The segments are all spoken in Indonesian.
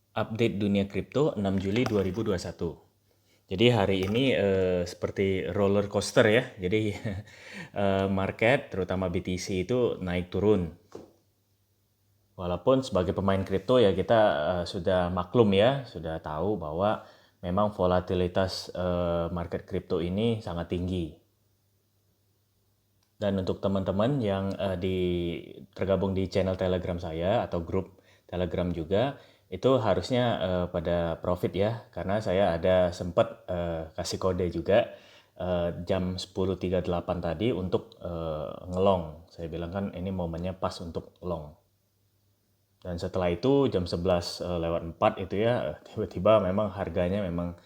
Update dunia kripto 6 Juli 2021. Jadi hari ini seperti roller coaster ya. Jadi market terutama BTC itu naik turun. Walaupun sebagai pemain kripto ya kita sudah maklum ya, sudah tahu bahwa memang volatilitas market kripto ini sangat tinggi. Dan untuk teman-teman yang tergabung di channel Telegram saya atau grup Telegram juga, itu harusnya pada profit ya, karena saya ada sempat kasih kode juga jam 10.38 tadi untuk ngelong. Saya bilang kan ini momennya pas untuk long. Dan setelah itu jam 11 lewat 4 itu ya tiba-tiba memang harganya memang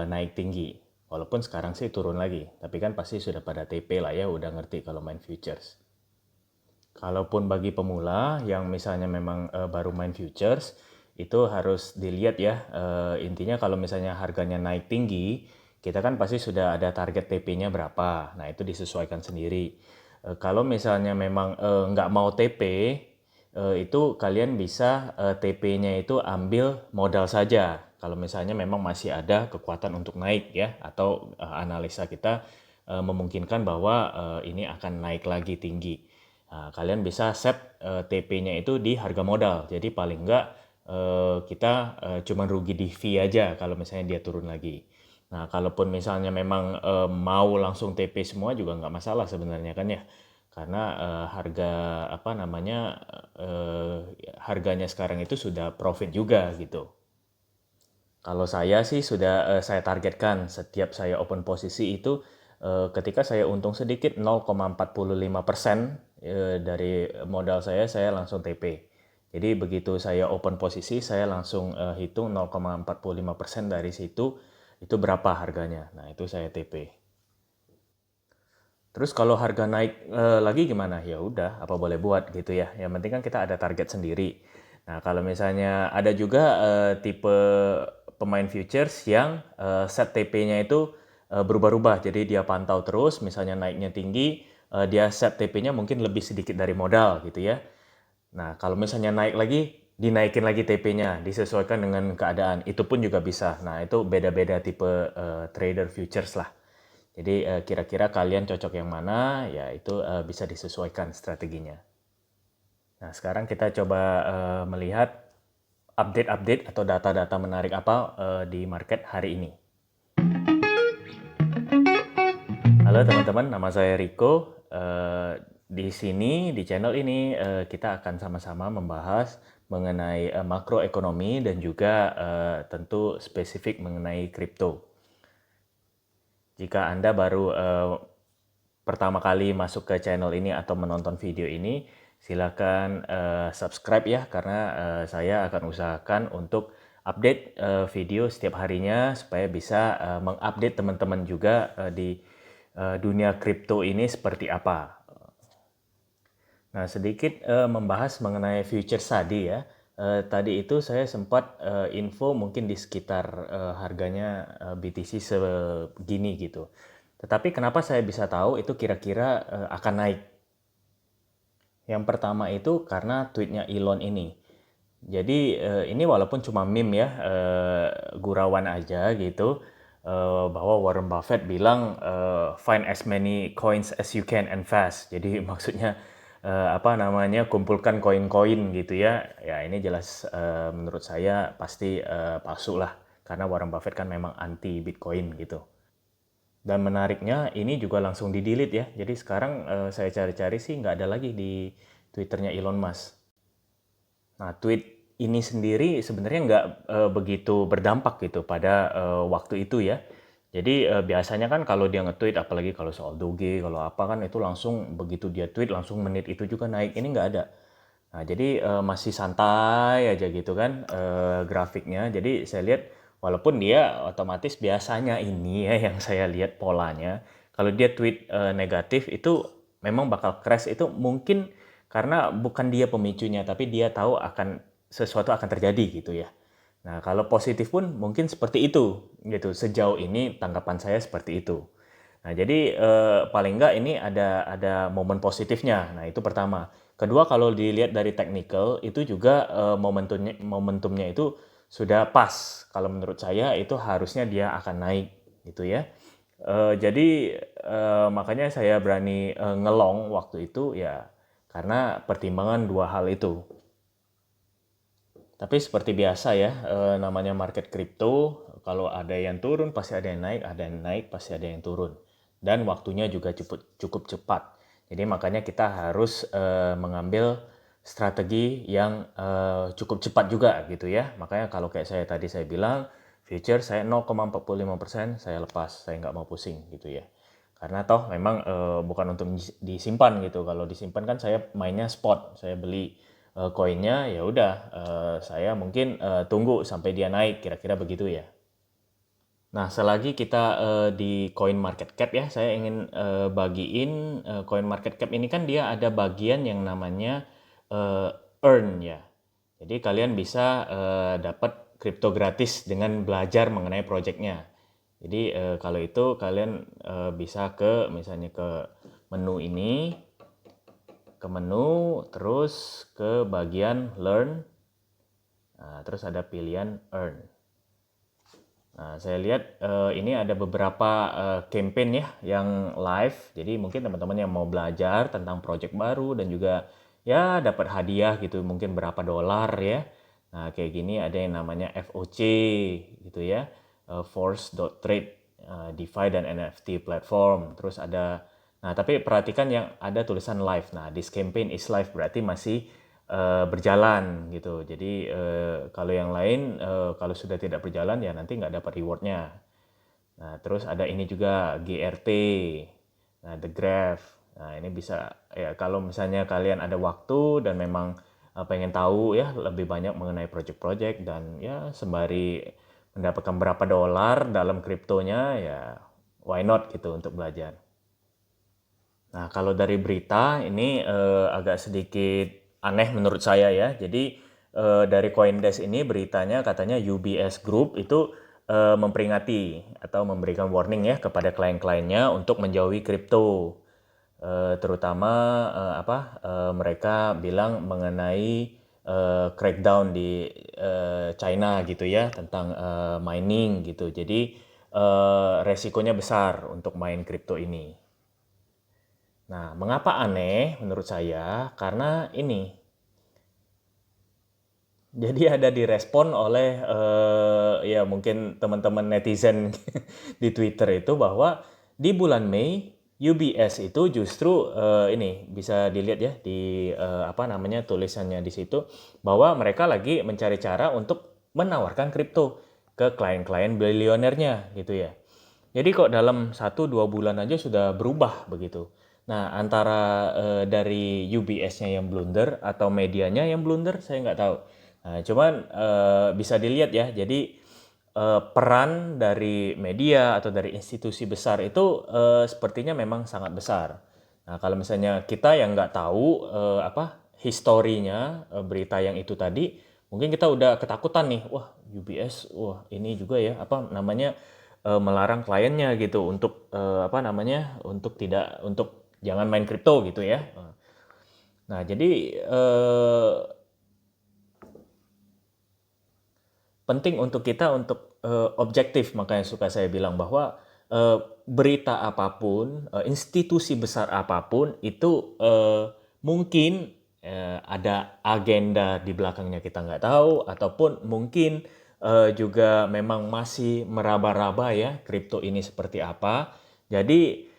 naik tinggi. Walaupun sekarang sih turun lagi, tapi kan pasti sudah pada TP lah ya, udah ngerti kalau main futures. Kalaupun bagi pemula yang misalnya memang baru main futures, itu harus dilihat ya. Intinya kalau misalnya harganya naik tinggi, kita kan pasti sudah ada target TP-nya berapa. Nah itu disesuaikan sendiri. Kalau misalnya memang nggak mau TP, itu kalian bisa TP-nya itu ambil modal saja. Kalau misalnya memang masih ada kekuatan untuk naik ya, atau analisa kita memungkinkan bahwa ini akan naik lagi tinggi. Nah, kalian bisa set TP-nya itu di harga modal. Jadi paling enggak kita cuma rugi di fee aja kalau misalnya dia turun lagi. Nah, kalaupun misalnya memang mau langsung TP semua juga nggak masalah sebenarnya kan ya. Karena harga apa namanya harganya sekarang itu sudah profit juga gitu. Kalau saya sih sudah saya targetkan setiap saya open posisi itu ketika saya untung sedikit 0,45% dari modal saya langsung TP. Jadi begitu saya open posisi saya langsung hitung 0,45% dari situ itu berapa harganya. Nah, itu saya TP. Terus kalau harga naik lagi gimana? Ya udah, apa boleh buat gitu ya. Yang penting kan kita ada target sendiri. Nah, kalau misalnya ada juga tipe pemain futures yang set TP-nya itu berubah-ubah. Jadi dia pantau terus, misalnya naiknya tinggi, dia set TP-nya mungkin lebih sedikit dari modal gitu ya. Nah, kalau misalnya naik lagi, dinaikin lagi TP-nya, disesuaikan dengan keadaan. Itu pun juga bisa. Nah, itu beda-beda tipe trader futures lah. Jadi kira-kira kalian cocok yang mana, ya itu bisa disesuaikan strateginya. Nah, sekarang kita coba melihat update-update atau data-data menarik apa di market hari ini. Halo teman-teman, nama saya Rico. Di sini, di channel ini, kita akan sama-sama membahas mengenai makroekonomi dan juga tentu spesifik mengenai kripto. Jika Anda baru pertama kali masuk ke channel ini atau menonton video ini, silakan subscribe ya, karena saya akan usahakan untuk update video setiap harinya supaya bisa mengupdate teman-teman juga di dunia kripto ini seperti apa. Nah, sedikit membahas mengenai futures tadi ya. Tadi itu saya sempat info mungkin di sekitar harganya BTC segini gitu. Tetapi kenapa saya bisa tahu itu kira-kira akan naik? Yang pertama itu karena tweetnya Elon ini. Jadi ini walaupun cuma meme ya, gurauan aja gitu, bahwa Warren Buffett bilang find as many coins as you can and fast. Jadi maksudnya apa namanya, kumpulkan koin-koin gitu ya. Ya ini jelas menurut saya pasti palsu lah, karena Warren Buffett kan memang anti Bitcoin gitu. Dan menariknya ini juga langsung di-delete ya. Jadi sekarang saya cari-cari sih nggak ada lagi di Twitternya Elon Musk. Nah, tweet ini sendiri sebenarnya nggak begitu berdampak gitu pada waktu itu ya. Jadi biasanya kan kalau dia nge-tweet, apalagi kalau soal Doge, kalau apa kan itu langsung begitu dia tweet langsung menit itu juga naik. Ini nggak ada. Nah, jadi masih santai aja gitu kan grafiknya. Jadi saya lihat walaupun dia otomatis biasanya ini ya yang saya lihat polanya, kalau dia tweet negatif itu memang bakal crash itu mungkin karena bukan dia pemicunya, tapi dia tahu akan sesuatu akan terjadi gitu ya. Nah, kalau positif pun mungkin seperti itu gitu. Sejauh ini tanggapan saya seperti itu. Nah, jadi paling enggak ini ada momen positifnya. Nah, itu pertama. Kedua, kalau dilihat dari technical itu juga momentumnya itu sudah pas. Kalau menurut saya itu harusnya dia akan naik gitu ya. Jadi makanya saya berani ngelong waktu itu ya karena pertimbangan dua hal itu. Tapi seperti biasa ya, namanya market crypto, kalau ada yang turun pasti ada yang naik, ada yang naik pasti ada yang turun. Dan waktunya juga cukup cepat. Jadi makanya kita harus mengambil strategi yang cukup cepat juga gitu ya. Makanya kalau kayak saya bilang, future saya 0,45% saya lepas, saya nggak mau pusing gitu ya. Karena toh memang bukan untuk disimpan gitu. Kalau disimpan kan saya mainnya spot, saya beli koinnya ya udah saya mungkin tunggu sampai dia naik kira-kira begitu ya. Nah, selagi kita di coin market cap ya, saya ingin bagiin coin market cap ini kan dia ada bagian yang namanya eh, earn ya. Jadi kalian bisa dapat kripto gratis dengan belajar mengenai projectnya. Jadi kalau itu kalian bisa ke misalnya ke menu ini, ke menu, terus ke bagian learn, nah, terus ada pilihan earn. Nah, saya lihat ini ada beberapa campaign ya yang live. Jadi mungkin teman-teman yang mau belajar tentang project baru dan juga ya dapat hadiah gitu, mungkin berapa dolar ya. Nah, kayak gini ada yang namanya FOC gitu ya, Force.trade, DeFi dan NFT platform. Terus ada, nah tapi perhatikan yang ada tulisan live. Nah, this campaign is live berarti masih berjalan gitu. Jadi kalau yang lain kalau sudah tidak berjalan ya nanti nggak dapat rewardnya. Nah terus ada ini juga GRT, nah the graph. Nah ini bisa ya kalau misalnya kalian ada waktu dan memang pengen tahu ya lebih banyak mengenai project-project dan ya sembari mendapatkan berapa dolar dalam kriptonya ya why not gitu untuk belajar. Nah, kalau dari berita ini agak sedikit aneh menurut saya ya. Jadi dari CoinDesk ini beritanya katanya UBS Group itu memperingati atau memberikan warning ya kepada klien-kliennya untuk menjauhi kripto. Terutama mereka bilang mengenai crackdown di China gitu ya tentang mining gitu. Jadi resikonya besar untuk main kripto ini. Nah, mengapa aneh menurut saya? Karena ini, jadi ada direspon oleh ya mungkin teman-teman netizen di Twitter itu bahwa di bulan Mei UBS itu justru ini bisa dilihat ya di apa namanya tulisannya di situ bahwa mereka lagi mencari cara untuk menawarkan kripto ke klien-klien bilionernya gitu ya. Jadi kok dalam 1-2 bulan aja sudah berubah begitu. Nah, antara dari UBS-nya yang blunder atau medianya yang blunder, saya nggak tahu. Nah, cuman bisa dilihat ya, jadi peran dari media atau dari institusi besar itu sepertinya memang sangat besar. Nah, kalau misalnya kita yang nggak tahu historinya berita yang itu tadi, mungkin kita udah ketakutan nih, wah UBS, wah ini juga ya, apa namanya melarang kliennya gitu untuk untuk tidak untuk jangan main kripto gitu ya. Nah, jadi penting untuk kita untuk objektif, makanya suka saya bilang bahwa berita apapun, institusi besar apapun itu mungkin ada agenda di belakangnya kita nggak tahu, ataupun mungkin juga memang masih meraba-raba ya kripto ini seperti apa. Jadi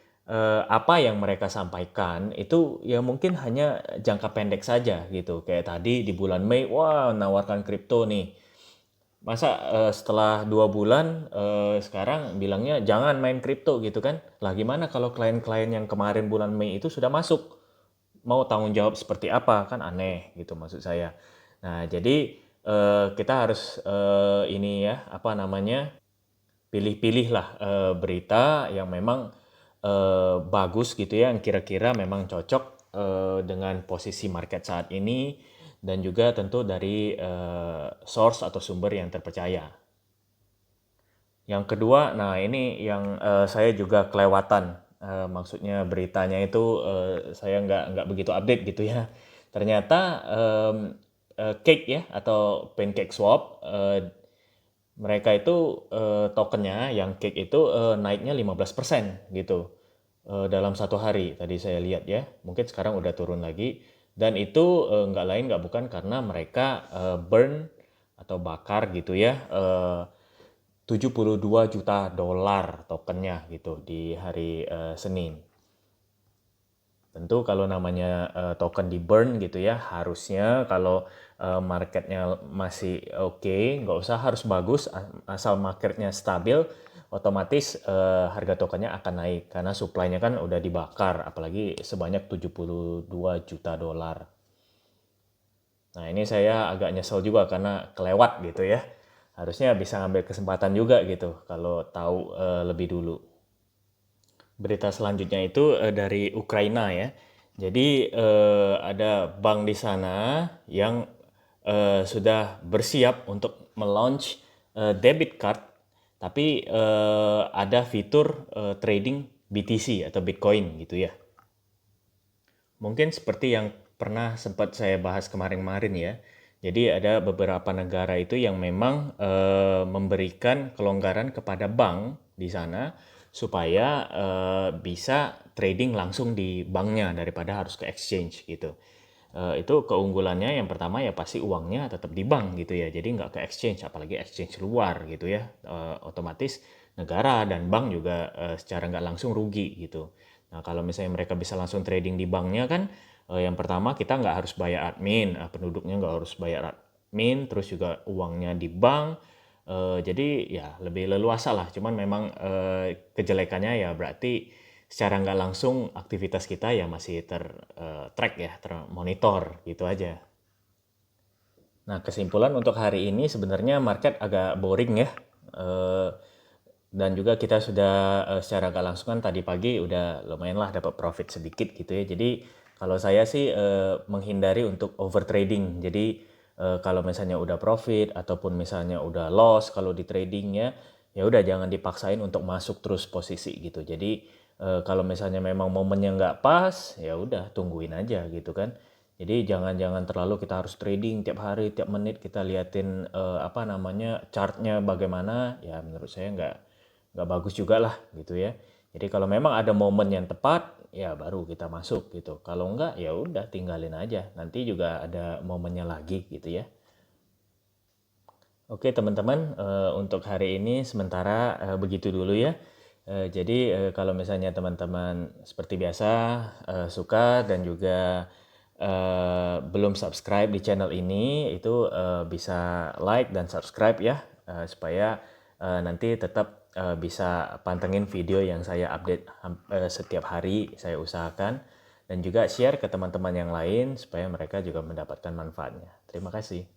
apa yang mereka sampaikan itu ya mungkin hanya jangka pendek saja gitu. Kayak tadi di bulan Mei, wah nawarkan kripto nih. Masa setelah 2 bulan sekarang bilangnya jangan main kripto gitu kan? Lah gimana kalau klien-klien yang kemarin bulan Mei itu sudah masuk? Mau tanggung jawab seperti apa? Kan aneh gitu maksud saya. Nah, jadi kita harus ini ya, apa namanya? Pilih-pilih lah berita yang memang bagus gitu ya, yang kira-kira memang cocok dengan posisi market saat ini dan juga tentu dari source atau sumber yang terpercaya. Yang kedua, nah ini yang saya juga kelewatan. Maksudnya beritanya itu saya nggak begitu update gitu ya. Ternyata Cake ya atau Pancake Swap, mereka itu tokennya yang Cake itu naiknya 15% gitu dalam satu hari tadi saya lihat ya. Mungkin sekarang udah turun lagi dan itu nggak lain nggak bukan karena mereka burn atau bakar gitu ya 72 juta dolar tokennya gitu di hari Senin. Tentu kalau namanya token di burn gitu ya, harusnya kalau marketnya masih oke, nggak usah harus bagus, asal marketnya stabil, otomatis harga tokennya akan naik karena supply-nya kan udah dibakar, apalagi sebanyak 72 juta dolar. Nah ini saya agak nyesel juga karena kelewat gitu ya. Harusnya bisa ngambil kesempatan juga gitu kalau tahu lebih dulu. Berita selanjutnya itu dari Ukraina ya. Jadi ada bank di sana yang sudah bersiap untuk melaunch debit card, tapi ada fitur trading BTC atau Bitcoin gitu ya. Mungkin seperti yang pernah sempat saya bahas kemarin-kemarin ya. Jadi ada beberapa negara itu yang memang memberikan kelonggaran kepada bank di sana supaya bisa trading langsung di banknya daripada harus ke exchange gitu. Itu keunggulannya yang pertama ya pasti uangnya tetap di bank gitu ya. Jadi nggak ke exchange, apalagi exchange luar gitu ya. Otomatis negara dan bank juga secara nggak langsung rugi gitu. Nah, kalau misalnya mereka bisa langsung trading di banknya kan, yang pertama kita nggak harus bayar admin, penduduknya nggak harus bayar admin, terus juga uangnya di bank, jadi ya lebih leluasa lah. Cuman memang kejelekannya ya berarti secara nggak langsung aktivitas kita ya masih track ya, termonitor gitu aja. Nah, kesimpulan untuk hari ini sebenarnya market agak boring ya. Eh, dan juga kita sudah secara nggak langsung kan tadi pagi udah lumayan lah dapat profit sedikit gitu ya. Jadi kalau saya sih menghindari untuk over trading. Jadi kalau misalnya udah profit ataupun misalnya udah loss kalau di tradingnya ya udah jangan dipaksain untuk masuk terus posisi gitu. Jadi kalau misalnya memang momennya nggak pas ya udah tungguin aja gitu kan. Jadi jangan terlalu kita harus trading tiap hari, tiap menit kita liatin apa namanya chartnya bagaimana. Ya menurut saya nggak bagus juga lah gitu ya. Jadi kalau memang ada momen yang tepat ya baru kita masuk gitu. Kalau enggak ya udah tinggalin aja. Nanti juga ada momennya lagi gitu ya. Oke teman-teman, untuk hari ini sementara begitu dulu ya. Jadi kalau misalnya teman-teman seperti biasa suka dan juga belum subscribe di channel ini, itu bisa like dan subscribe ya, supaya nanti tetap bisa pantengin video yang saya update setiap hari saya usahakan. Dan juga share ke teman-teman yang lain supaya mereka juga mendapatkan manfaatnya. Terima kasih.